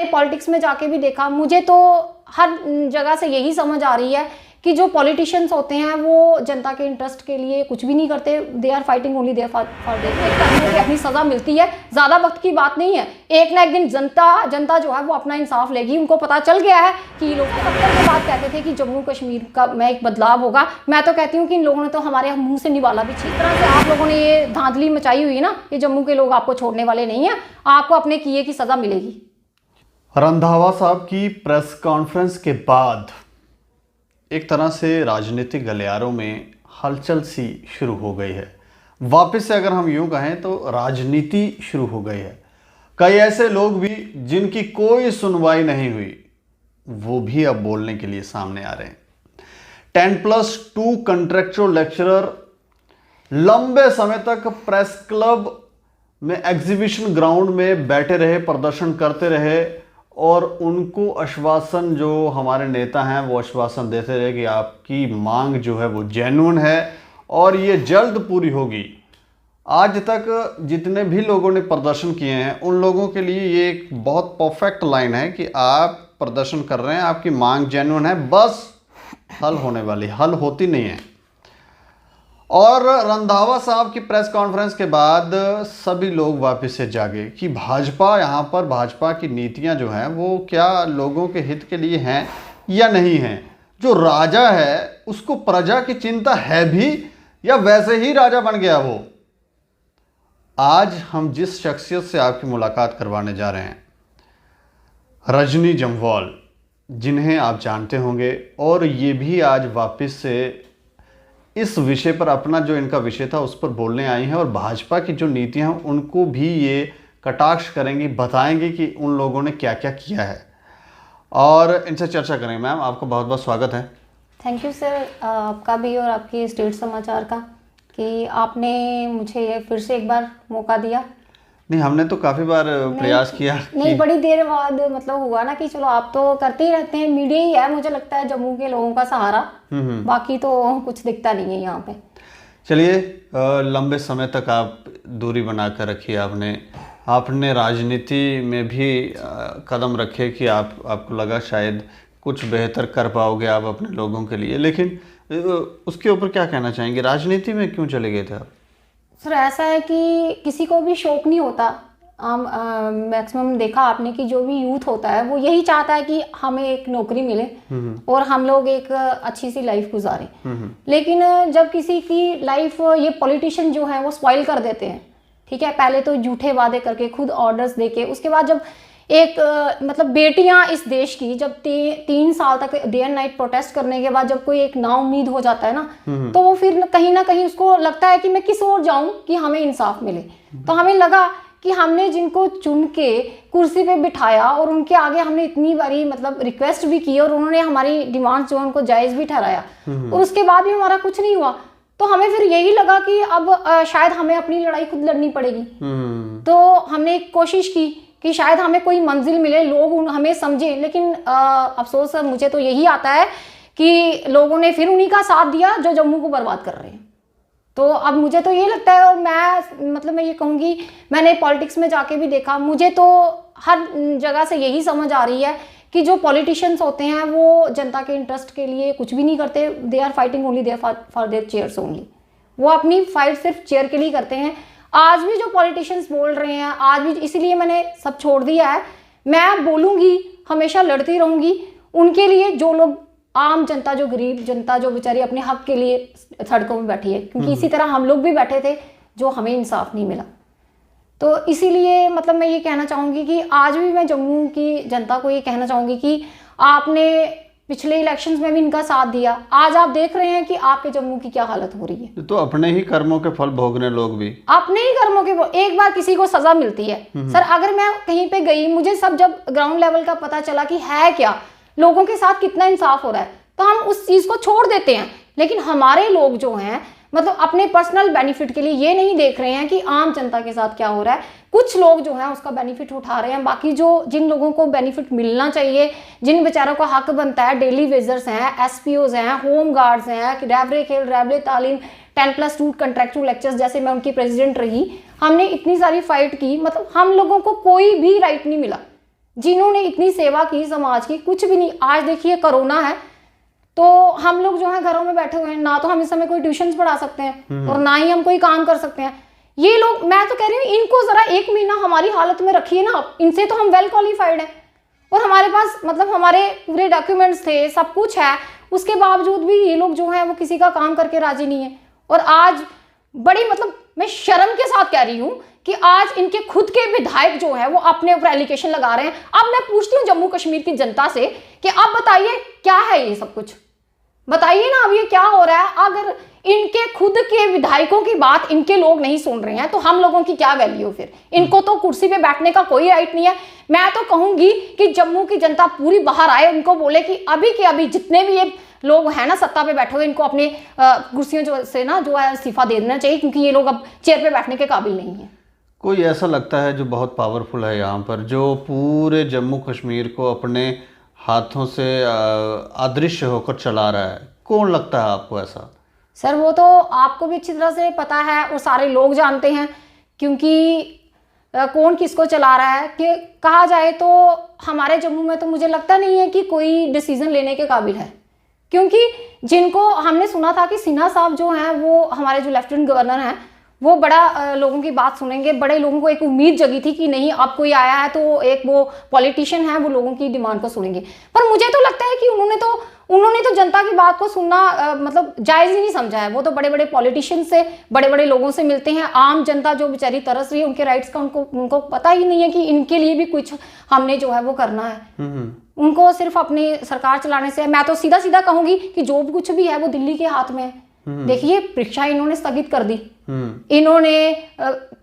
Politics में जाके भी देखा, मुझे तो हर जगह से यही समझ आ रही है कि जो पॉलिटिशियंस होते हैं वो जनता के इंटरेस्ट के लिए कुछ भी नहीं करते, they are fighting only there for their. अपनी सज़ा मिलती है, ज़्यादा वक्त की बात नहीं है, एक ना एक दिन जनता जो है वो अपना इंसाफ लेगी। उनको पता चल गया है कि लोग 70 के बाद कहते थे कि जम्मू कश्मीर का में एक बदलाव होगा। मैं तो कहती हूँ कि इन लोगों ने तो हमारे मुँह से निवाला भी। इस तरह से आप लोगों ने ये धांधली मचाई हुई है ना, ये जम्मू के लोग आपको छोड़ने वाले नहीं हैं, आपको अपने किए की सज़ा मिलेगी। रंधावा साहब की प्रेस कॉन्फ्रेंस के बाद एक तरह से राजनीतिक गलियारों में हलचल सी शुरू हो गई है। वापस से अगर हम यूं कहें तो राजनीति शुरू हो गई है। कई ऐसे लोग भी जिनकी कोई सुनवाई नहीं हुई, वो भी अब बोलने के लिए सामने आ रहे हैं। 10+2 कॉन्ट्रैक्चुअल लेक्चरर लंबे समय तक प्रेस क्लब में एग्जीबिशन ग्राउंड में बैठे रहे, प्रदर्शन करते रहे और उनको आश्वासन, जो हमारे नेता हैं वो आश्वासन देते रहे कि आपकी मांग जो है वो जेन्युइन है और ये जल्द पूरी होगी। आज तक जितने भी लोगों ने प्रदर्शन किए हैं उन लोगों के लिए ये एक बहुत परफेक्ट लाइन है कि आप प्रदर्शन कर रहे हैं, आपकी मांग जेन्युइन है, बस हल होने वाली, हल होती नहीं है। और रंधावा साहब की प्रेस कॉन्फ्रेंस के बाद सभी लोग वापस से जागे कि भाजपा, यहाँ पर भाजपा की नीतियाँ जो हैं वो क्या लोगों के हित के लिए हैं या नहीं हैं। जो राजा है उसको प्रजा की चिंता है भी या वैसे ही राजा बन गया वो। आज हम जिस शख्सियत से आपकी मुलाकात करवाने जा रहे हैं, रजनी जम्वाल, जिन्हें आप जानते होंगे, और ये भी आज वापस से इस विषय पर अपना जो इनका विषय था उस पर बोलने आई हैं और भाजपा की जो नीतियां हैं उनको भी ये कटाक्ष करेंगी, बताएंगे कि उन लोगों ने क्या क्या किया है और इनसे चर्चा करेंगे। मैम, आपका बहुत बहुत स्वागत है। थैंक यू सर, आपका भी और आपकी स्टेट समाचार का, कि आपने मुझे ये फिर से एक बार मौका दिया। नहीं, हमने तो काफ़ी बार प्रयास किया। नहीं, बड़ी देर बाद मतलब हुआ ना कि चलो आप तो करते ही रहते हैं, मीडिया ही है मुझे लगता है जम्मू के लोगों का सहारा, बाकी तो कुछ दिखता नहीं है यहाँ पे। चलिए, लंबे समय तक आप दूरी बना कर रखी आपने राजनीति में भी कदम रखे कि आपको लगा शायद कुछ बेहतर कर पाओगे आप अपने लोगों के लिए, लेकिन उसके ऊपर क्या कहना चाहेंगे? राजनीति में क्यों चले गए थे आप? सर, ऐसा है कि किसी को भी शौक नहीं होता। मैक्सिमम देखा आपने कि जो भी यूथ होता है वो यही चाहता है कि हमें एक नौकरी मिले और हम लोग एक अच्छी सी लाइफ गुजारें। लेकिन जब किसी की लाइफ ये पॉलिटिशियन जो है वो स्पॉइल कर देते हैं, ठीक है, पहले तो झूठे वादे करके, खुद ऑर्डर्स देके, उसके बाद जब एक मतलब बेटियां इस देश की जब 3 साल तक डे एंड नाइट प्रोटेस्ट करने के बाद जब कोई एक नाउम्मीद हो जाता है ना, तो वो फिर कहीं ना कहीं उसको लगता है कि मैं किस ओर जाऊं कि हमें इंसाफ मिले। तो हमें लगा कि हमने जिनको चुन के कुर्सी पे बिठाया और उनके आगे हमने इतनी बारी मतलब रिक्वेस्ट भी की और उन्होंने हमारी डिमांड्स जो उनको जायज़ भी ठहराया और उसके बाद भी हमारा कुछ नहीं हुआ, तो हमें फिर यही लगा कि अब शायद हमें अपनी लड़ाई खुद लड़नी पड़ेगी। तो हमने एक कोशिश की कि शायद हमें कोई मंजिल मिले, लोग हमें समझे। लेकिन अफसोस है मुझे तो यही आता है कि लोगों ने फिर उन्हीं का साथ दिया जो जम्मू को बर्बाद कर रहे हैं। तो अब मुझे तो ये लगता है, और मैं ये कहूँगी, मैंने पॉलिटिक्स में जाके भी देखा, मुझे तो हर जगह से यही समझ आ रही है कि जो पॉलिटिशियंस होते हैं वो जनता के इंटरेस्ट के लिए कुछ भी नहीं करते, they are fighting only there for their chairs only. वो अपनी फाइट सिर्फ चेयर के लिए करते हैं। आज भी जो पॉलिटिशियंस बोल रहे हैं, आज भी, इसीलिए मैंने सब छोड़ दिया है। मैं बोलूँगी, हमेशा लड़ती रहूँगी उनके लिए, जो लोग आम जनता, जो गरीब जनता, जो बेचारी अपने हक के लिए सड़कों में बैठी है, क्योंकि इसी तरह हम लोग भी बैठे थे जो हमें इंसाफ नहीं मिला। तो इसीलिए मतलब मैं ये कहना चाहूँगी कि आज भी मैं जम्मू की जनता को ये कहना चाहूँगी कि आपने पिछले इलेक्शंस में भी इनका साथ दिया, आज आप देख रहे हैं कि आपके जम्मू की क्या हालत हो रही है। तो अपने ही कर्मों के फल भोगने लोग भी, अपने ही कर्मों के, एक बार किसी को सजा मिलती है। सर, अगर मैं कहीं पे गई, मुझे सब जब ग्राउंड लेवल का पता चला कि है क्या, लोगों के साथ कितना इंसाफ हो रहा है, तो हम उस चीज को छोड़ देते हैं। लेकिन हमारे लोग जो हैं मतलब अपने पर्सनल बेनिफिट के लिए ये नहीं देख रहे हैं कि आम जनता के साथ क्या हो रहा है। कुछ लोग जो हैं उसका बेनिफिट उठा रहे हैं, बाकी जो जिन लोगों को बेनिफिट मिलना चाहिए, जिन बेचारों का हक बनता है, डेली वेजर्स हैं, एसपीओज हैं, होम गार्ड्स हैं, रैबरे खेल, रैबरे तालीम, 10+2 कॉन्ट्रैक्चुअल लेक्चर्स, जैसे मैं उनकी प्रेसिडेंट रही, हमने इतनी सारी फाइट की, मतलब हम लोगों को कोई भी राइट नहीं मिला। जिन्होंने इतनी सेवा की समाज की, कुछ भी नहीं। आज देखिए कोरोना है तो हम लोग जो है घरों में बैठे हुए हैं, ना तो हम इस समय कोई ट्यूशन पढ़ा सकते हैं और ना ही हम कोई काम कर सकते हैं। ये लोग, मैं तो कह रही हूँ इनको जरा 1 महीना हमारी हालत में रखिए ना, इनसे तो हम वेल क्वालिफाइड हैं और हमारे पास मतलब हमारे पूरे डॉक्यूमेंट्स थे, सब कुछ है, उसके बावजूद भी ये लोग जो है वो किसी का काम करके राजी नहीं है। और आज बड़ी मतलब मैं शर्म के साथ कह रही हूँ कि आज इनके खुद के विधायक जो है वो अपने ऊपर एलिगेशन लगा रहे हैं। अब मैं पूछती हूँ जम्मू कश्मीर की जनता से कि अब बताइए क्या है ये सब कुछ, बताइए ना अब ये क्या हो रहा है। अगर इनके खुद के विधायकों की बात इनके लोग नहीं सुन रहे हैं तो हम लोगों की क्या वैल्यू फिर। इनको तो कुर्सी पे बैठने का कोई राइट नहीं है। मैं तो कहूंगी कि जम्मू की जनता पूरी बाहर आए, उनको बोले कि अभी के अभी जितने भी ये लोग हैं ना सत्ता पे बैठे हुए, इनको अपनी कुर्सियों से ना जो है इस्तीफा दे देना चाहिए, क्योंकि ये लोग अब चेयर पे बैठने के काबिल नहीं है। कोई ऐसा लगता है जो बहुत पावरफुल है यहाँ पर, जो पूरे जम्मू कश्मीर को अपने हाथों से अदृश्य होकर चला रहा है, कौन लगता है आपको ऐसा? सर वो तो आपको भी अच्छी तरह से पता है और सारे लोग जानते हैं, क्योंकि कौन किसको चला रहा है। कि कहा जाए तो हमारे जम्मू में तो मुझे लगता नहीं है कि कोई डिसीजन लेने के काबिल है, क्योंकि जिनको हमने सुना था कि सिन्हा साहब जो हैं वो हमारे जो लेफ्टिनेंट गवर्नर हैं वो बड़ा लोगों की बात सुनेंगे, बड़े लोगों को एक उम्मीद जगी थी कि नहीं अब कोई आया है तो एक वो पॉलिटिशियन है, वो लोगों की डिमांड को सुनेंगे। पर मुझे तो लगता है कि उन्होंने तो जनता की बात को सुनना मतलब जायज़ ही नहीं समझा है। वो तो बड़े बड़े पॉलिटिशियन से, बड़े बड़े लोगों से मिलते हैं। आम जनता जो बेचारी तरस रही है उनके राइट्स का उनको पता ही नहीं है कि इनके लिए भी कुछ हमने जो है वो करना है। उनको सिर्फ अपनी सरकार चलाने से, मैं तो सीधा सीधा कहूंगी कि जो कुछ भी है वो दिल्ली के हाथ में है। देखिए परीक्षा इन्होंने स्थगित कर दी, इन्होंने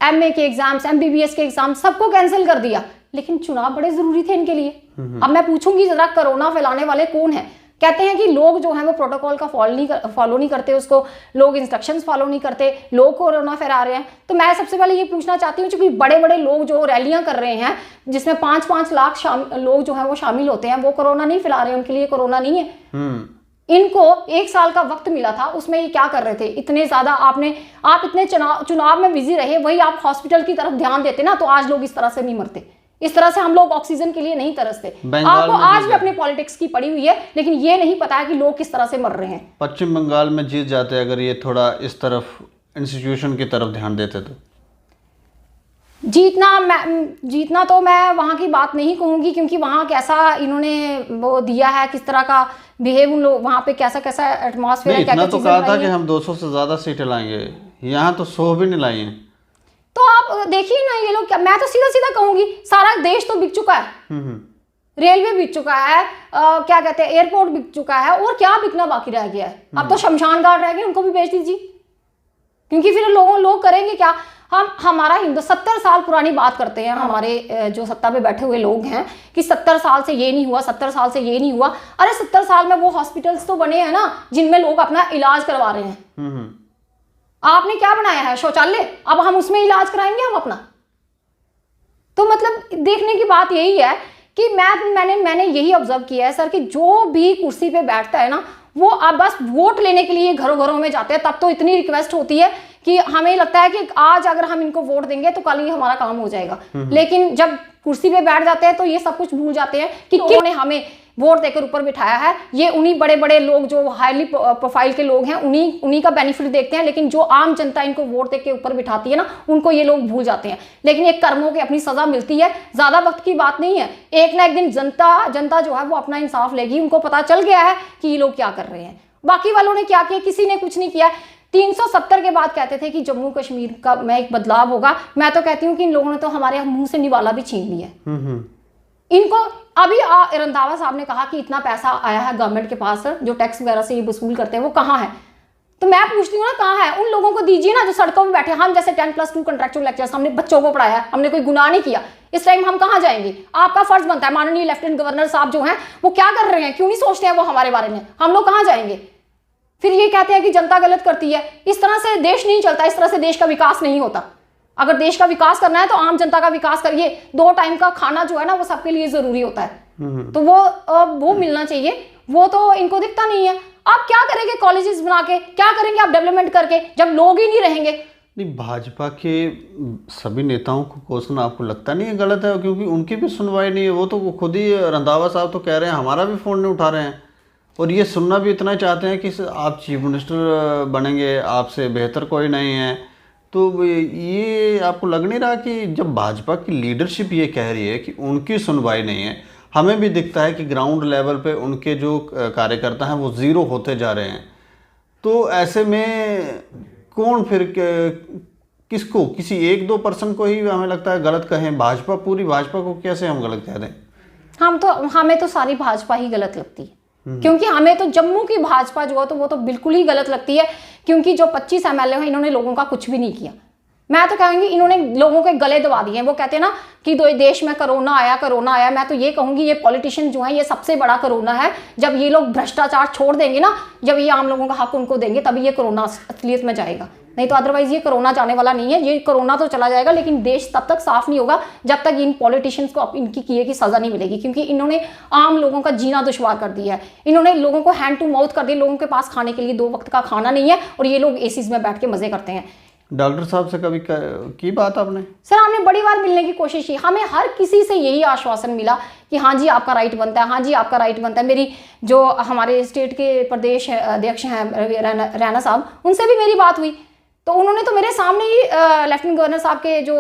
MA के एग्जाम्स, MBBS के एग्जाम सबको कैंसिल कर दिया, लेकिन चुनाव बड़े जरूरी थे इनके लिए। अब मैं पूछूंगी जरा कोरोना फैलाने वाले कौन है? कहते हैं कि लोग जो है वो प्रोटोकॉल का फॉलो नहीं करते, उसको लोग इंस्ट्रक्शंस फॉलो नहीं करते, लोग कोरोना फैला रहे हैं। तो मैं सबसे पहले ये पूछना चाहती हूँ, क्योंकि बड़े बड़े लोग जो रैलियां कर रहे हैं जिसमें 5-5 लाख लोग जो है वो शामिल होते हैं, वो कोरोना नहीं फैला रहे हैं, उनके लिए कोरोना नहीं है। इनको 1 साल का वक्त मिला था, उसमें ये क्या कर रहे थे? इतने ज्यादा आप इतने चुनाव में बिजी रहे, वही आप हॉस्पिटल की तरफ ध्यान देते ना तो आज लोग इस तरह से नहीं मरते, इस तरह से हम लोग ऑक्सीजन के लिए नहीं तरसते। आपको आज भी अपनी पॉलिटिक्स की पड़ी हुई है, लेकिन ये नहीं पता है कि लोग किस तरह से मर रहे हैं। पश्चिम बंगाल में जीत जाते अगर ये थोड़ा इस तरफ इंस्टीट्यूशन की तरफ ध्यान देते तो। जीतना तो मैं वहाँ की बात नहीं कहूँगी, क्योंकि वहाँ कैसा इन्होंने वो दिया है, किस तरह का बिहेव उन लोग वहाँ पे, कैसा एटमॉस्फेयर है, इतना तो कहा था कि हम 200 से ज्यादा सीटें लाएंगे, यहाँ तो 100 भी नहीं लाई हैं। तो आप देखिए ना ये लोग, मैं तो सीधा सीधा कहूंगी सारा देश तो बिक चुका है। रेलवे बिक चुका है, क्या कहते हैं एयरपोर्ट बिक चुका है, और क्या बिकना बाकी रह गया है? अब तो शमशान घाट रह गए, उनको भी बेच दीजिए, क्योंकि फिर लोग करेंगे क्या? हमारा हिंदू 70 साल पुरानी बात करते हैं हमारे जो सत्ता पे बैठे हुए लोग हैं कि 70 साल से ये नहीं हुआ, 70 साल से ये नहीं हुआ। अरे 70 साल में वो हॉस्पिटल्स तो बने हैं ना जिनमें लोग अपना इलाज करवा रहे हैं। आपने क्या बनाया है? शौचालय। अब हम उसमें इलाज कराएंगे हम अपना? तो मतलब देखने की बात यही है कि मैंने यही ऑब्जर्व किया है सर कि जो भी कुर्सी पे बैठता है ना वो अब बस वोट लेने के लिए घरों घरों में जाते हैं। तब तो इतनी रिक्वेस्ट होती है कि हमें लगता है कि आज अगर हम इनको वोट देंगे तो कल ही हमारा काम हो जाएगा, लेकिन जब कुर्सी पे बैठ जाते हैं तो ये सब कुछ भूल जाते हैं कि किन्होंने हमें वोट देकर ऊपर बिठाया है। ये उन्हीं बड़े बड़े लोग जो हाईली प्रोफाइल के लोग हैं उन्हीं का बेनिफिट देखते हैं, लेकिन जो आम जनता इनको वोट देकर ऊपर बिठाती है ना उनको ये लोग भूल जाते हैं। लेकिन एक कर्मों की अपनी सजा मिलती है, ज्यादा वक्त की बात नहीं है, एक ना एक दिन जनता जो है वो अपना इंसाफ लेगी। उनको पता चल गया है कि ये लोग क्या कर रहे हैं। बाकी वालों ने क्या किया? किसी ने कुछ नहीं किया। 370 के बाद कहते थे कि जम्मू कश्मीर का में एक बदलाव होगा। मैं तो कहती हूँ कि इन लोगों ने तो हमारे मुंह से निवाला भी छीन लिया है। इनको अभी रंधावा साहब ने कहा कि इतना पैसा आया है गवर्नमेंट के पास, जो टैक्स वगैरह से ये वसूल करते हैं, वो कहाँ है? तो मैं पूछती हूँ ना कहाँ है? उन लोगों को दीजिए ना जो सड़कों में बैठे। हम जैसे 10+2 कंट्रेक्चुअल लेक्चर्स हमने बच्चों को पढ़ाया, हमने कोई गुनाह नहीं किया। इस टाइम हम कहाँ जाएंगे? आपका फर्ज बनता है, माननीय लेफ्टिनेंट गवर्नर साहब जो हैं वो क्या कर रहे हैं, क्यों नहीं सोचते हैं वो हमारे बारे में? हम लोग कहाँ जाएंगे? फिर ये कहते हैं कि जनता गलत करती है। इस तरह से देश नहीं चलता, इस तरह से देश का विकास नहीं होता। अगर देश का विकास करना है तो आम जनता का विकास करिए। 2 टाइम का खाना जो है ना वो सबके लिए जरूरी होता है, तो वो मिलना चाहिए। वो तो इनको दिखता नहीं है। आप क्या करेंगे कॉलेजेस बना के? क्या करेंगे आप डेवलपमेंट करके जब लोग ही नहीं रहेंगे? नहीं, भाजपा के सभी नेताओं को कोसना आपको लगता नहीं है गलत है? क्योंकि उनकी भी सुनवाई नहीं है। वो तो खुद ही रंधावा साहब तो कह रहे हैं हमारा भी फ़ोन नहीं उठा रहे हैं, और ये सुनना भी इतना चाहते हैं कि आप चीफ मिनिस्टर बनेंगे, आपसे बेहतर कोई नहीं है। तो ये आपको लग नहीं रहा कि जब भाजपा की लीडरशिप ये कह रही है कि उनकी सुनवाई नहीं है, हमें भी दिखता है कि ग्राउंड लेवल पे उनके जो कार्यकर्ता हैं वो ज़ीरो होते जा रहे हैं, तो ऐसे में कौन फिर किसको, किसी 1-2% को ही हमें लगता है गलत कहें? भाजपा, पूरी भाजपा को कैसे हम गलत कह दें? हमें तो सारी भाजपा ही गलत लगती है, क्योंकि हमें तो जम्मू की भाजपा जो है तो वो तो बिल्कुल ही गलत लगती है, क्योंकि जो 25 MLA हैं इन्होंने लोगों का कुछ भी नहीं किया। मैं तो कहूँगी इन्होंने लोगों के गले दबा दिए हैं। वो कहते हैं ना कि देश में कोरोना आया, मैं तो ये कहूँगी ये पॉलिटिशियन जो है ये सबसे बड़ा कोरोना है। जब ये लोग भ्रष्टाचार छोड़ देंगे ना, जब ये आम लोगों का हक उनको देंगे, तभी ये कोरोना असलियत में जाएगा, नहीं तो अदरवाइज ये कोरोना जाने वाला नहीं है। ये कोरोना तो चला जाएगा, लेकिन देश तब तक साफ नहीं होगा जब तक इन पॉलिटिशियंस को इनकी किए की सजा नहीं मिलेगी, क्योंकि इन्होंने आम लोगों का जीना दुश्वार कर दिया है। इन्होंने लोगों को हैंड टू माउथ कर दिया, लोगों के पास खाने के लिए 2 वक्त का खाना नहीं है, और ये लोग एसीज में बैठ के मजे करते हैं। डॉक्टर साहब से कभी की बात आपने? सर, हमने बड़ी बार मिलने की कोशिश की, हमें हर किसी से यही आश्वासन मिला कि हाँ जी आपका राइट बनता है, हाँ जी आपका राइट बनता है। मेरी जो हमारे स्टेट के प्रदेश अध्यक्ष हैं रैना साहब, उनसे भी मेरी बात हुई, तो उन्होंने तो मेरे सामने ही लेफ्टिनेंट गवर्नर साहब के जो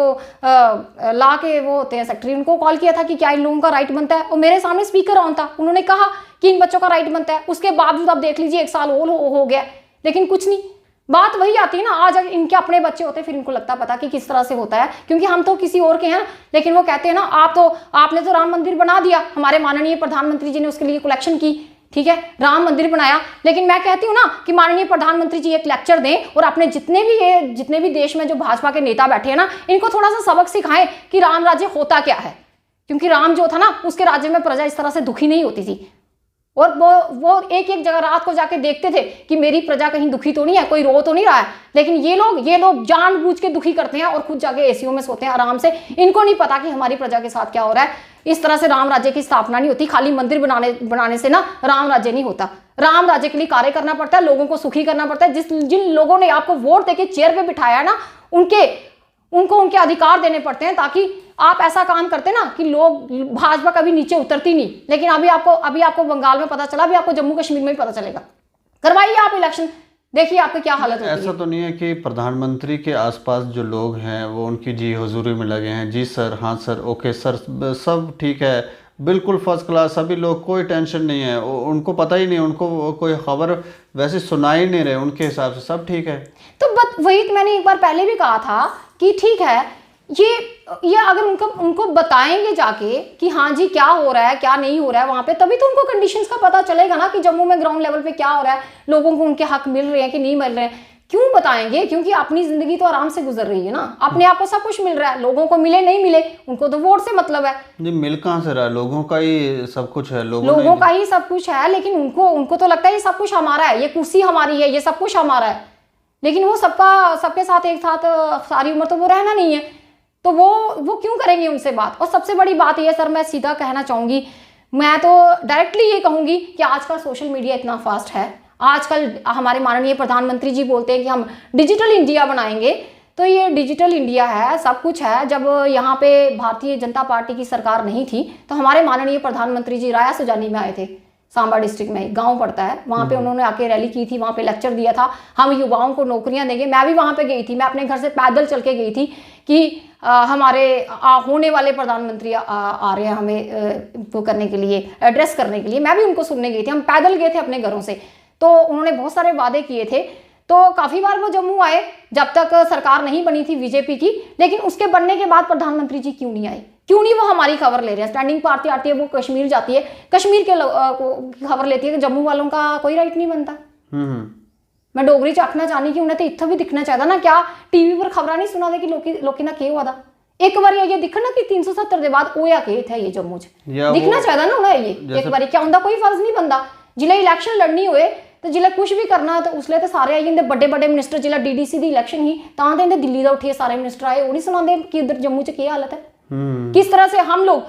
लॉ के वो होते हैं सेक्रेटरी, उनको कॉल किया था कि क्या इन लोगों का राइट बनता है, और मेरे सामने स्पीकर ऑन था, उन्होंने कहा कि इन बच्चों का राइट बनता है। उसके बावजूद आप देख लीजिए 1 साल और हो गया, लेकिन कुछ नहीं। बात वही आती है ना, आज अगर इनके अपने बच्चे होते फिर इनको लगता पता कि किस तरह से होता है, क्योंकि हम तो किसी और के हैं। लेकिन वो कहते हैं ना आपने तो राम मंदिर बना दिया, हमारे माननीय प्रधानमंत्री जी ने उसके लिए कलेक्शन की, ठीक है, राम मंदिर बनाया, लेकिन मैं कहती हूँ ना कि माननीय प्रधानमंत्री जी एक लेक्चर दें और अपने जितने भी देश में जो भाजपा के नेता बैठे हैं ना, इनको थोड़ा सा सबक सिखाएं कि राम राज्य होता क्या है। क्योंकि राम जो था ना, उसके राज्य में प्रजा इस तरह से दुखी नहीं होती थी, और वो एक जगह रात को जाके देखते थे कि मेरी प्रजा कहीं दुखी तो नहीं है, कोई रो तो नहीं रहा है। लेकिन ये लोग जानबूझ के दुखी करते हैं और खुद जाके एसीओ में सोते हैं आराम से। इनको नहीं पता कि हमारी प्रजा के साथ क्या हो रहा है। इस तरह से राम राज्य की स्थापना नहीं होती। खाली मंदिर बनाने से ना राम राज्य नहीं होता। राम राज्य के लिए कार्य करना पड़ता है, लोगों को सुखी करना पड़ता है। जिन लोगों ने आपको वोट देके चेयर पे बिठाया ना, उनको उनके अधिकार देने पड़ते हैं, ताकि आप ऐसा काम करते ना कि लोग भाजपा कभी नीचे उतरती नहीं। लेकिन अभी आपको बंगाल में पता चला, अभी आपको जम्मू कश्मीर में भी पता चलेगा। करवाइए आप इलेक्शन, देखिए आपकी क्या हालत होती है। ऐसा तो नहीं है कि प्रधानमंत्री के आसपास जो लोग हैं वो उनकी जी हुजूरी में लगे हैं, जी सर, हाँ सर, ओके सर, सब ठीक है, बिल्कुल फर्स्ट क्लास, सभी लोग, कोई टेंशन नहीं है, उनको पता ही नहीं, उनको कोई खबर वैसे सुनाई नहीं रहे, उनके हिसाब से सब ठीक है। तो वही मैंने एक बार पहले भी कहा था कि ठीक है, ये अगर उनको बताएंगे जाके कि हाँ जी क्या हो रहा है क्या नहीं हो रहा है वहां पे, तभी तो उनको कंडीशंस का पता चलेगा ना कि जम्मू में ग्राउंड लेवल पे क्या हो रहा है, लोगों को उनके हक मिल रहे हैं कि नहीं मिल रहे हैं। क्यों बताएंगे? क्योंकि अपनी जिंदगी तो आराम से गुजर रही है ना, अपने आप को सब कुछ मिल रहा है। लोगों को मिले नहीं मिले, उनको तो वोट से मतलब है। जी, मिल कहाँ से रहा है? लोगों का ही सब कुछ है, लोगों का ही सब कुछ है, लेकिन उनको तो लगता है ये सब कुछ हमारा है, ये कुर्सी हमारी है, ये सब कुछ हमारा है। लेकिन वो सबके साथ एक साथ सारी उम्र तो वो रहना नहीं है, तो वो क्यों करेंगे उनसे बात। और सबसे बड़ी बात यह सर, मैं सीधा कहना चाहूंगी, मैं तो डायरेक्टली ये कहूंगी कि आज का सोशल मीडिया इतना फास्ट है। आजकल हमारे माननीय प्रधानमंत्री जी बोलते हैं कि हम डिजिटल इंडिया बनाएंगे, तो ये डिजिटल इंडिया है, सब कुछ है। जब यहाँ पे भारतीय जनता पार्टी की सरकार नहीं थी तो हमारे माननीय प्रधानमंत्री जी राया सुजानी में आए थे, सांबा डिस्ट्रिक्ट में गांव पड़ता है, वहाँ पे उन्होंने आके रैली की थी, वहाँ पे लेक्चर दिया था, हम युवाओं को नौकरियां देंगे। मैं भी वहाँ पे गई थी, मैं अपने घर से पैदल चल के गई थी कि हमारे होने वाले प्रधानमंत्री आ रहे हैं हमें वो करने के लिए, एड्रेस करने के लिए। मैं भी उनको सुनने गई थी, हम पैदल गए थे अपने घरों से। तो उन्होंने बहुत सारे वादे किए थे, तो काफ़ी बार वो जम्मू आए जब तक सरकार नहीं बनी थी बीजेपी की। लेकिन उसके बनने के बाद प्रधानमंत्री जी क्यों नहीं आए? क्यों नहीं वो हमारी खबर ले रहे हैं? स्टैंडिंग पार्टी आती है, वो कश्मीर जाती है, कश्मीर के खबर लेती है कि जम्मू वालों का कोई राइट नहीं बनता। मैं डोगरी च आखना चाहनी कि उन्हें तो इतना भी दिखना चाहिए ना, क्या टीवी पर खबर नहीं सुना दे कि लोकी ना के हुआ था। एक बार ये दिखना कि 370 के बाद होया के थे ये जम्मू च, दिखना चाहिए ना उन्हें ये एक बार। क्या उनका कोई फर्ज नहीं बनता? जिले इलेक्शन लड़नी हुए तो जिले कुछ भी करना तो उसले तो सारे आई जंदे, बड़े बड़े मिनिस्टर जिला डीडीसी दी इलेक्शन ही तां ते दिल्ली दा उठे सारे मिनिस्टर आए, वो नहीं सुनाते कि उधर जम्मू च क्या हालत है, किस तरह से हम लोग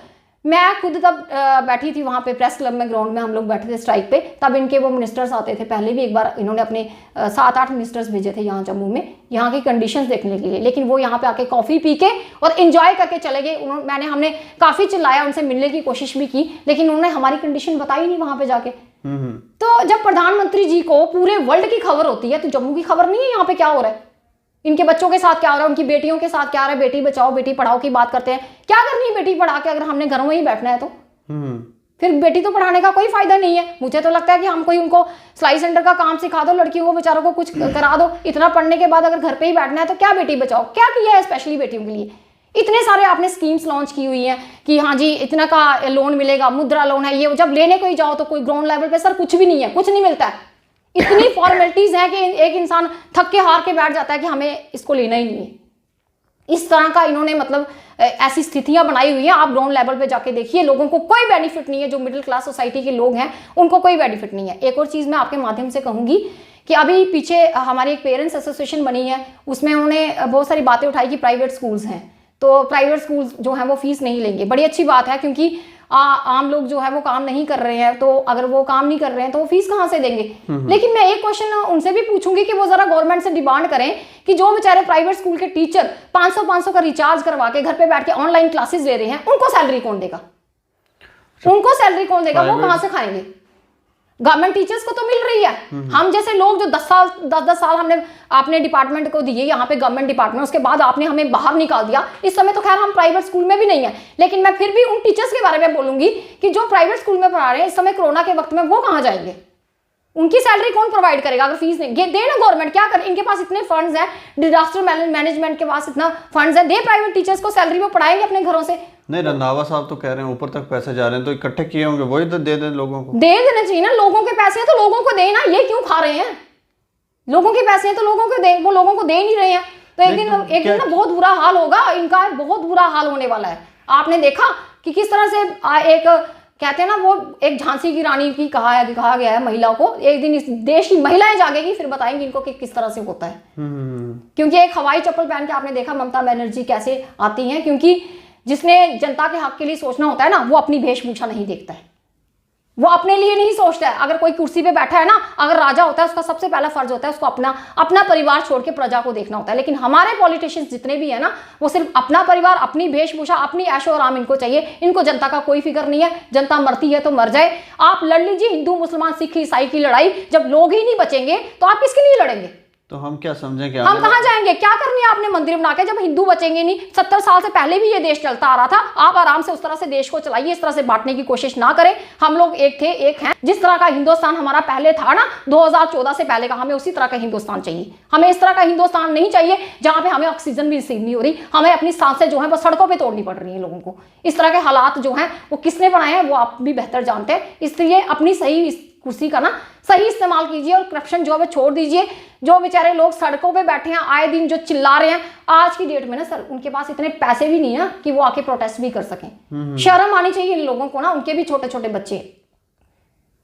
मैं खुद तब बैठी थी वहाँ पे प्रेस क्लब में, ग्राउंड में हम लोग बैठे थे स्ट्राइक पे, तब इनके वो मिनिस्टर्स आते थे। पहले भी एक बार इन्होंने अपने 7-8 मिनिस्टर्स भेजे थे यहाँ जम्मू में यहाँ की कंडीशंस देखने के लिए, लेकिन वो यहाँ पे आके कॉफ़ी पी के और इन्जॉय करके चले गए। हमने काफ़ी चिल्लाया, उनसे मिलने की कोशिश भी की, लेकिन उन्होंने हमारी कंडीशन बताई नहीं वहाँ पे जाके। तो जब प्रधानमंत्री जी को पूरे वर्ल्ड की खबर होती है तो जम्मू की खबर नहीं है यहाँ पे क्या हो रहा है, इनके बच्चों के साथ क्या हो रहा है, उनकी बेटियों के साथ क्या हो रहा है। बेटी बचाओ बेटी पढ़ाओ की बात करते हैं, क्या करनी है बेटी पढ़ा के अगर हमने घरों में ही बैठना है तो फिर बेटी तो पढ़ाने का कोई फायदा नहीं है। मुझे तो लगता है कि हम कोई उनको सिलाई सेंटर का काम सिखा दो, लड़कियों को बेचारों को कुछ करा दो। इतना पढ़ने के बाद अगर घर पे ही बैठना है तो क्या बेटी बचाओ क्या किया है स्पेशली बेटियों के लिए। इतने सारे आपने स्कीम्स लॉन्च की हुई हैं कि हाँ जी इतना का लोन मिलेगा, मुद्रा लोन है, ये जब लेने को ही जाओ तो कोई ग्राउंड लेवल पे सर कुछ भी नहीं है, कुछ नहीं मिलता है। इतनी फॉर्मेलिटीज हैं कि एक इंसान थक के हार के बैठ जाता है कि हमें इसको लेना ही नहीं है। इस तरह का इन्होंने मतलब ऐसी स्थितियां बनाई हुई हैं। आप ग्राउंड लेवल पे जाके देखिए, लोगों को कोई बेनिफिट नहीं है। जो मिडिल क्लास सोसाइटी के लोग हैं उनको कोई बेनिफिट नहीं है। एक और चीज मैं आपके माध्यम से कहूंगी कि अभी पीछे हमारी एक पेरेंट्स एसोसिएशन बनी है, उसमें उन्होंने बहुत सारी बातें उठाई कि प्राइवेट स्कूल्स हैं तो प्राइवेट स्कूल्स जो हैं वो फीस नहीं लेंगे। बड़ी अच्छी बात है, क्योंकि आम लोग जो है वो काम नहीं कर रहे हैं, तो अगर वो काम नहीं कर रहे हैं तो वो फीस कहाँ से देंगे। लेकिन मैं एक क्वेश्चन उनसे भी पूछूंगी कि वो जरा गवर्नमेंट से डिमांड करें कि जो बेचारे प्राइवेट स्कूल के टीचर 500 का रिचार्ज करवा के घर पे बैठ के ऑनलाइन क्लासेस ले रहे हैं, उनको सैलरी कौन देगा? उनको सैलरी कौन देगा? वो कहाँ से खाएंगे? गवर्नमेंट टीचर्स को तो मिल रही है। हम जैसे लोग जो 10 साल हमने अपने डिपार्टमेंट को दिए, यहाँ पे गवर्नमेंट डिपार्टमेंट, उसके बाद आपने हमें बाहर निकाल दिया। इस समय तो खैर हम प्राइवेट स्कूल में भी नहीं है, लेकिन मैं फिर भी उन टीचर्स के बारे में बोलूंगी कि जो प्राइवेट स्कूल में पढ़ा रहे हैं इस समय कोरोना के वक्त में, वो कहाँ जाएंगे? उनकी सैलरी कौन प्रोवाइड करेगा अगर फीस नहीं दे ना गवर्नमेंट? क्या करे? इनके पास इतने फंड्स हैं, डिजास्टर मैनेजमेंट के पास इतना फंड्स है, दे प्राइवेट टीचर्स को सैलरी, वो पढ़ाएंगे अपने घरों से। नहीं, रंधावा साहब तो कह रहे हैं ऊपर तक पैसे जा रहे हैं तो इकट्ठे किए होंगे, वही तो दे दें लोगों को। दे देना चाहिए ना, लोगों के पैसे हैं तो लोगों को देना। ये क्यों खा रहे हैं? लोगों के पैसे हैं तो लोगों को दे, वो लोगों को दे नहीं रहे हैं। तो एक दिन ना बहुत बुरा हाल होगा इनका, बहुत बुरा हाल होने वाला है। आपने देखा कि किस तरह से एक कहते हैं ना, वो एक झांसी की रानी की कहा गया है महिलाओं को, एक दिन इस देश की महिलाएं जागेगी फिर बताएंगी इनको कि किस तरह से होता है। क्योंकि एक हवाई चप्पल पहन के आपने देखा ममता बनर्जी कैसे आती हैं, क्योंकि जिसने जनता के हक के लिए सोचना होता है ना, वो अपनी वेशभूषा नहीं देखता है, वो अपने लिए नहीं सोचता है। अगर कोई कुर्सी पे बैठा है ना, अगर राजा होता है, उसका सबसे पहला फर्ज होता है उसको अपना परिवार छोड़ के प्रजा को देखना होता है। लेकिन हमारे पॉलिटिशियंस जितने भी है ना, वो सिर्फ अपना परिवार, अपनी वेशभूषा, अपनी ऐशो आराम इनको चाहिए। इनको जनता का कोई फिक्र नहीं है। जनता मरती है तो मर जाए, आप लड़ लीजिए हिंदू मुसलमान सिख ईसाई की लड़ाई। जब लोग ही नहीं बचेंगे तो आप किसके लिए लड़ेंगे? तो हम क्या समझें कि हम कहाँ जाएंगे? क्या करनी है आपने मंदिर बना के, जब हिंदू बचेंगे नहीं? 70 साल से पहले भी ये देश चलता आ रहा था। आप आराम से उस तरह से देश को चलाइए, इस तरह से बांटने की कोशिश ना करें। हम लोग एक थे, एक हैं। जिस तरह का हिंदुस्तान हमारा पहले था ना 2014 से पहले का, हमें उसी तरह का हिंदुस्तान चाहिए। हमें इस तरह का हिंदुस्तान नहीं चाहिए जहां पे हमें ऑक्सीजन भी रिसीव नहीं हो रही, हमें अपनी सांसें जो है वो सड़कों पर तोड़नी पड़ रही है लोगों को। इस तरह के हालात जो हैं वो किसने बनाए हैं वो आप भी बेहतर जानते हैं। इसलिए अपनी सही कुर्सी का ना सही इस्तेमाल कीजिए और करप्शन जो है छोड़ दीजिए। जो बेचारे लोग सड़कों पे बैठे हैं आए दिन जो चिल्ला रहे हैं, आज की डेट में ना सर उनके पास इतने पैसे भी नहीं है कि वो आके प्रोटेस्ट भी कर सकें। शर्म आनी चाहिए इन लोगों को ना, उनके भी छोटे छोटे बच्चे।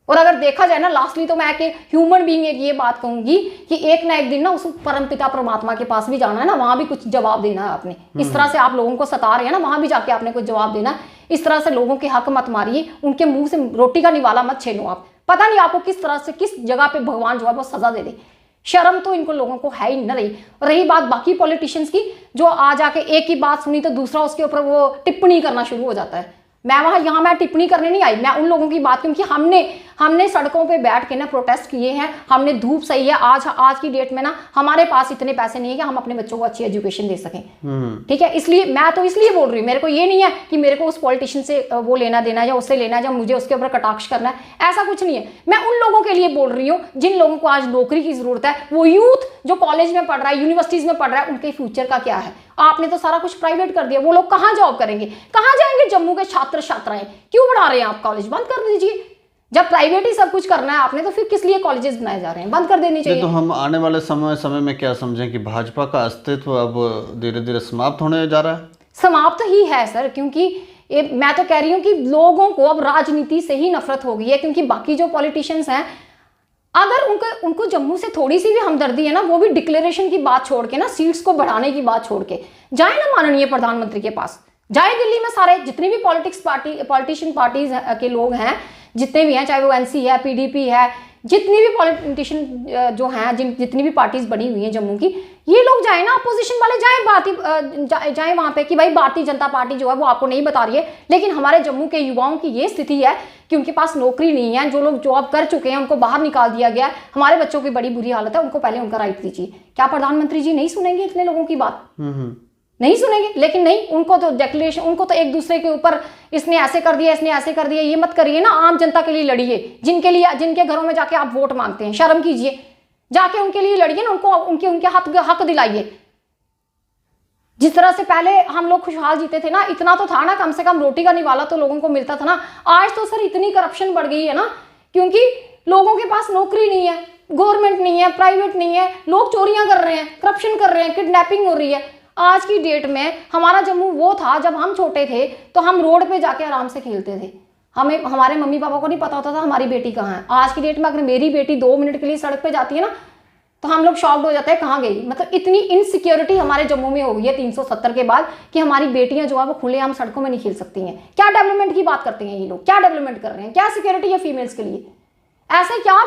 और अगर देखा जाए ना, लास्टली तो मैं एक ह्यूमन बीइंग एक ये बात कहूंगी कि एक ना एक दिन ना उस परमपिता परमात्मा के पास भी जाना है ना, वहां भी कुछ जवाब देना है आपने। इस तरह से आप लोगों को सता रहे हैं ना, वहां भी जाके आपने कुछ जवाब देना है। इस तरह से लोगों के हक मत मारिए, उनके मुंह से रोटी का निवाला मत छीनो। आप पता नहीं आपको किस तरह से किस जगह पे भगवान जो है वो सजा दे दे। शर्म तो इनको लोगों को है ही न रही। रही बात बाकी पॉलिटिशियंस की, जो आ जाके एक ही बात सुनी तो दूसरा उसके ऊपर वो टिप्पणी करना शुरू हो जाता है। मैं टिप्पणी करने नहीं आई, मैं उन लोगों की बात, क्योंकि हमने सड़कों पे बैठ के ना प्रोटेस्ट किए हैं, हमने धूप सही है। आज की डेट में ना हमारे पास इतने पैसे नहीं है कि हम अपने बच्चों को अच्छी एजुकेशन दे सकें। ठीक है, इसलिए मैं तो इसलिए बोल रही हूँ। मेरे को ये नहीं है कि मेरे को उस पॉलिटिशियन से वो लेना देना या उससे लेना या मुझे उसके ऊपर कटाक्ष करना है, ऐसा कुछ नहीं है। मैं उन लोगों के लिए बोल रही हूँ जिन लोगों को आज नौकरी की जरूरत है। वो यूथ जो कॉलेज में पढ़ रहा है, यूनिवर्सिटीज में पढ़ रहा है, उनके फ्यूचर का क्या है? आपने तो सारा कुछ प्राइवेट कर दिया। वो लोग कहाँ जॉब करेंगे, कहाँ जाएंगे? जम्मू के छात्र छात्राएं क्यों बढ़ा रहे हैं आप? कॉलेज बंद कर दीजिए। जब प्राइवेट ही सब कुछ करना है आपने, तो फिर किस लिए कॉलेजेस बनाए जा रहे हैं? बंद कर देनी चाहिए। तो हम आने वाले समय में क्या समझें कि भाजपा का अस्तित्व अब धीरे धीरे समाप्त होने जा रहा है? समाप्त ही है सर, क्योंकि मैं तो कह रही हूँ कि लोगों को अब राजनीति से ही नफरत हो गई है। क्योंकि बाकी जो पॉलिटिशियंस हैं, अगर उनको जम्मू से थोड़ी सी भी हमदर्दी है ना, वो भी डिक्लेरेशन की बात छोड़ के ना, सीट्स को बढ़ाने की बात छोड़ के जाए ना माननीय प्रधानमंत्री के पास। जाए दिल्ली में सारे जितनी भी पॉलिटिशियन पार्टीज के लोग हैं, जितने भी हैं, चाहे वो एनसी है, पीडीपी है, जितनी भी पॉलिटिशियन जो हैं, जितनी भी पार्टीज बनी हुई हैं जम्मू की, ये लोग जाए ना, अपोजिशन वाले जाए जाए वहां पे कि भाई भारतीय जनता पार्टी जो है वो आपको नहीं बता रही है, लेकिन हमारे जम्मू के युवाओं की ये स्थिति है कि उनके पास नौकरी नहीं है, जो लोग जॉब कर चुके हैं उनको बाहर निकाल दिया गया है, हमारे बच्चों की बड़ी बुरी हालत है, उनको पहले उनका राइट दीजिए। क्या प्रधानमंत्री जी नहीं सुनेंगे इतने लोगों की बात? नहीं सुनेंगे। लेकिन नहीं, उनको तो डिक्लेरेशन, उनको तो एक दूसरे के ऊपर इसने ऐसे कर दिया, इसने ऐसे कर दिया, ये मत करिए ना, आम जनता के लिए लड़िए, जिनके घरों में जाके आप वोट मांगते हैं, शर्म कीजिए, जाके उनके लिए लड़िए ना, उनको उनके हक दिलाइए। जिस तरह से पहले हम लोग खुशहाल जीते थे ना, इतना तो था ना, कम से कम रोटी का निवाला तो लोगों को मिलता था ना। आज तो सर इतनी करप्शन बढ़ गई है ना, क्योंकि लोगों के पास नौकरी नहीं है, गवर्नमेंट नहीं है, प्राइवेट नहीं है, लोग चोरियां कर रहे हैं, करप्शन कर रहे हैं, किडनैपिंग हो रही है। आज की डेट में हमारा जम्मू वो था, जब हम छोटे थे तो हम रोड पे जाके आराम से खेलते थे, हमारे मम्मी पापा को नहीं पता होता था हमारी बेटी कहाँ है। आज की डेट में अगर मेरी बेटी 2 मिनट के लिए सड़क पे जाती है ना, तो हम लोग शॉक्ड हो जाते हैं, कहाँ गई। मतलब इतनी इनसिक्योरिटी हमारे जम्मू में हो गई है 370 के बाद, कि हमारी बेटियां जो है वो खुलेआम सड़कों में नहीं खेल सकती हैं। क्या डेवलपमेंट की बात करते हैं ये लोग, क्या डेवलपमेंट कर रहे हैं, क्या सिक्योरिटी है फीमेल्स के लिए? ऐसे क्या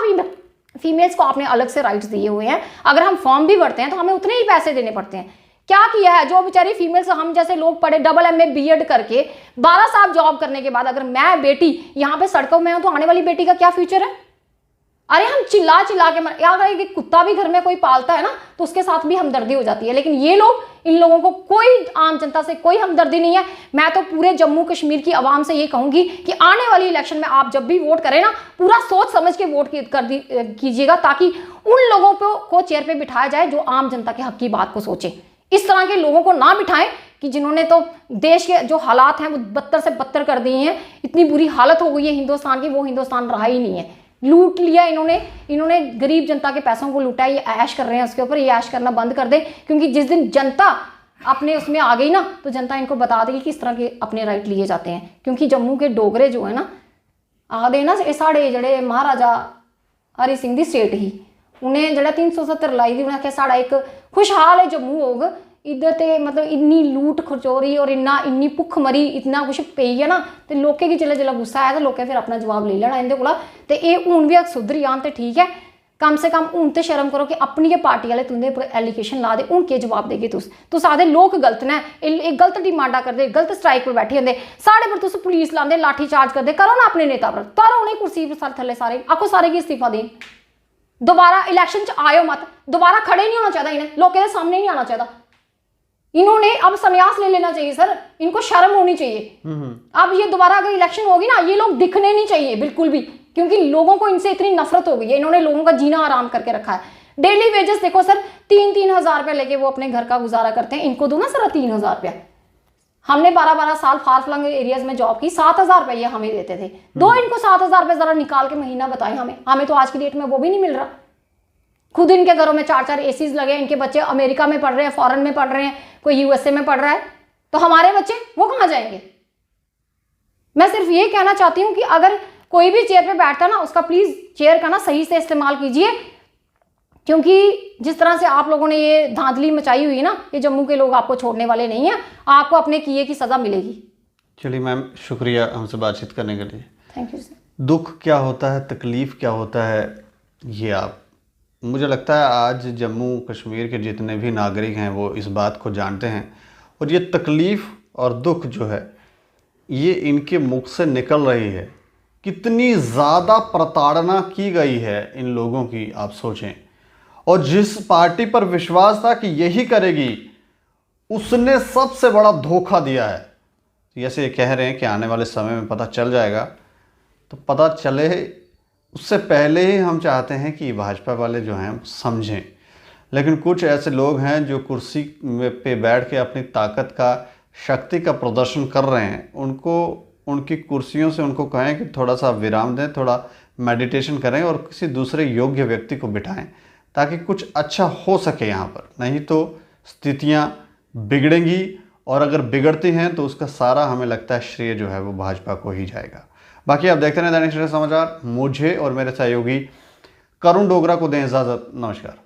फीमेल्स को आपने अलग से राइट्स दिए हुए हैं? अगर हम फॉर्म भी भरते हैं तो हमें उतने ही पैसे देने पड़ते हैं। क्या किया है जो बेचारी फीमेल्स, हम जैसे लोग पढ़े MA BEd करके 12 साल जॉब करने के बाद अगर मैं बेटी यहाँ पे सड़कों में हूं, तो आने वाली बेटी का क्या फ्यूचर है? अरे हम चिल्ला चिल्ला के यार, एक कुत्ता भी घर में कोई पालता है ना, तो उसके साथ भी हमदर्दी हो जाती है। लेकिन ये लोग, इन लोगों को कोई आम जनता से कोई हमदर्दी नहीं है। मैं तो पूरे जम्मू कश्मीर की आवाम से ये कहूंगी कि आने वाली इलेक्शन में आप जब भी वोट करें ना, पूरा सोच समझ के वोट कीजिएगा, ताकि उन लोगों को चेयर पे बिठाया जाए जो आम जनता के हक की बात को सोचे। इस तरह के लोगों को ना बिठाएं कि जिन्होंने तो देश के जो हालात हैं वो बदतर से बदतर कर दिए हैं। इतनी बुरी हालत हो गई है हिंदुस्तान की, वो हिंदुस्तान रहा ही नहीं है। लूट लिया इन्होंने गरीब जनता के पैसों को लूटा, ये ऐश कर रहे हैं उसके ऊपर। ये ऐश करना बंद कर दें, क्योंकि जिस दिन जनता अपने उसमें आ गई ना, तो जनता इनको बता देगी कि इस तरह के अपने राइट लिए जाते हैं। क्योंकि जम्मू के डोगरे जो है ना, आखते ना साढ़े जड़े महाराजा हरि सिंह दी स्टेट ही, उन्हें जड़ा 370 लाई दी, उन्हें आख्या साढ़ा एक खुशहाल है जम्मू होग, इधर ते मतलब इन्नी लूट खचोरी और इन्नी भुख मरी इतना कुछ पेई है ना, तो लोकें की जिसलै गुस्सा आया तो लोकें फिर अपना जवाब ले लेना इंदे कोला। ते एह् हून भी सुधरी जान ते ठीक है, कम से कम हून ते शर्म करो कि अपनी गै पार्टी वाले तुंदे उप्पर एलिगेशन ला दे, हून केह् जवाब देगे तुस आखदे लोक गलत ने, एह् गलत डिमांडां करदे, गलत स्ट्राइक पर बैठे होंदे, साढ़े पर तुस पुलिस लांदे, लाठी चार्ज करदे, करो ना अपने नेता पर, तारो उ'नें कुर्सी पर थल्ले सारे, आखो सारे गी इस्तीफा देन, दोबारा इलेक्शन च आयो मत, दोबारा खड़े नहीं होना चाहिए, इन्हें लोगों के सामने नहीं आना चाहिए। इन्होंने अब संन्यास ले लेना चाहिए सर, इनको शर्म होनी चाहिए। अब ये दोबारा अगर इलेक्शन होगी ना, ये लोग दिखने नहीं चाहिए बिल्कुल भी, क्योंकि लोगों को इनसे इतनी नफरत हो गई है। इन्होंने लोगों का जीना आराम करके रखा है। डेली वेजेस देखो सर, 3-3 हज़ार रुपया लेके वो अपने घर का गुजारा करते हैं। इनको दो ना सर 3 हज़ार रुपया। हमने 12-12 साल फार फ्लंग एरियाज में जॉब की, 7 हज़ार रुपये हमें देते थे। दो इनको 7 हज़ार रुपये जरा निकाल के महीना बताएं हमें तो आज की डेट में वो भी नहीं मिल रहा। खुद इनके घरों में 4-4 एसीज लगे, इनके बच्चे अमेरिका में पढ़ रहे हैं, फॉरेन में पढ़ रहे हैं, कोई यूएसए में पढ़ रहा है, तो हमारे बच्चे वो कहाँ जाएंगे? मैं सिर्फ ये कहना चाहती हूँ कि अगर कोई भी चेयर पे बैठता है ना, उसका प्लीज चेयर का ना सही से इस्तेमाल कीजिए, क्योंकि जिस तरह से आप लोगों ने ये धांधली मचाई हुई है ना, ये जम्मू के लोग आपको छोड़ने वाले नहीं है, आपको अपने किए की सजा मिलेगी। चलिए मैम, शुक्रिया हमसे बातचीत करने के लिए। Thank you sir. दुख क्या होता है, तकलीफ क्या होता है, ये आप, मुझे लगता है आज जम्मू कश्मीर के जितने भी नागरिक हैं वो इस बात को जानते हैं, और ये तकलीफ़ और दुख जो है ये इनके मुख से निकल रही है। कितनी ज़्यादा प्रताड़ना की गई है इन लोगों की, आप सोचें। और जिस पार्टी पर विश्वास था कि यही करेगी, उसने सबसे बड़ा धोखा दिया है। जैसे ये कह रहे हैं कि आने वाले समय में पता चल जाएगा, तो पता चले उससे पहले ही हम चाहते हैं कि भाजपा वाले जो हैं समझें। लेकिन कुछ ऐसे लोग हैं जो कुर्सी पे बैठ के अपनी ताकत का, शक्ति का प्रदर्शन कर रहे हैं। उनको उनकी कुर्सियों से उनको कहें कि थोड़ा सा विराम दें, थोड़ा मेडिटेशन करें और किसी दूसरे योग्य व्यक्ति को बिठाएं, ताकि कुछ अच्छा हो सके यहाँ पर। नहीं तो स्थितियाँ बिगड़ेंगी, और अगर बिगड़ती हैं तो उसका सारा हमें लगता है श्रेय जो है वो भाजपा को ही जाएगा। बाकी आप देखते रहें दैनिक सवेरा समाचार। मुझे और मेरे सहयोगी करुण डोगरा को दें इजाज़त। नमस्कार।